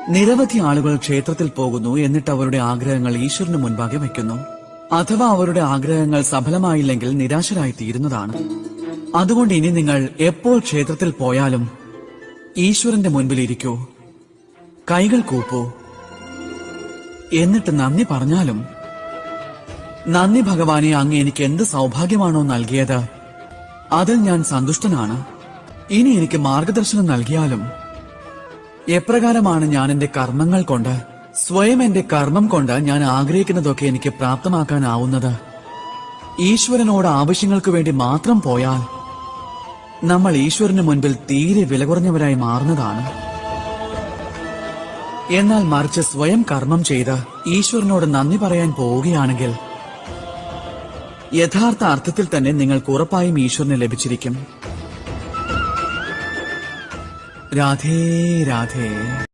നിരവധി ആളുകൾ ക്ഷേത്രത്തിൽ പോകുന്നു, എന്നിട്ട് അവരുടെ ആഗ്രഹങ്ങൾ ഈശ്വരന് മുൻപാകെ വയ്ക്കുന്നു. അഥവാ അവരുടെ ആഗ്രഹങ്ങൾ സഫലമായില്ലെങ്കിൽ നിരാശരായി തീരുന്നതാണ്. അതുകൊണ്ട് ഇനി നിങ്ങൾ എപ്പോൾ ക്ഷേത്രത്തിൽ പോയാലും ഈശ്വരന്റെ മുൻപിൽ ഇരിക്കൂ, കൈകൾ കൂപ്പൂ, എന്നിട്ട് നന്ദി പറഞ്ഞാലും, നന്ദി ഭഗവാനെ, അങ്ങ് എനിക്ക് എന്ത് സൗഭാഗ്യമാണോ നൽകിയത് അതിൽ ഞാൻ സന്തുഷ്ടനാണ്. ഇനി എനിക്ക് മാർഗദർശനം നൽകിയാലും, എപ്രകാരമാണ് ഞാൻ എന്റെ കർമ്മങ്ങൾ കൊണ്ട്, സ്വയം എന്റെ കർമ്മം കൊണ്ട് ഞാൻ ആഗ്രഹിക്കുന്നതൊക്കെ എനിക്ക് പ്രാപ്തമാക്കാനാവുന്നത്? ഈശ്വരനോട് ആവശ്യങ്ങൾക്ക് വേണ്ടി മാത്രം പോയാൽ നമ്മൾ ഈശ്വരന് മുൻപിൽ തീരെ വില കുറഞ്ഞവരായി മാറുന്നതാണ്. എന്നാൽ മറിച്ച് സ്വയം കർമ്മം ചെയ്ത് ഈശ്വരനോട് നന്ദി പറയാൻ പോവുകയാണെങ്കിൽ യഥാർത്ഥ അർത്ഥത്തിൽ തന്നെ നിങ്ങൾക്ക് ഉറപ്പായും ഈശ്വരനെ ലഭിച്ചിരിക്കും. രാധേ രാധേ.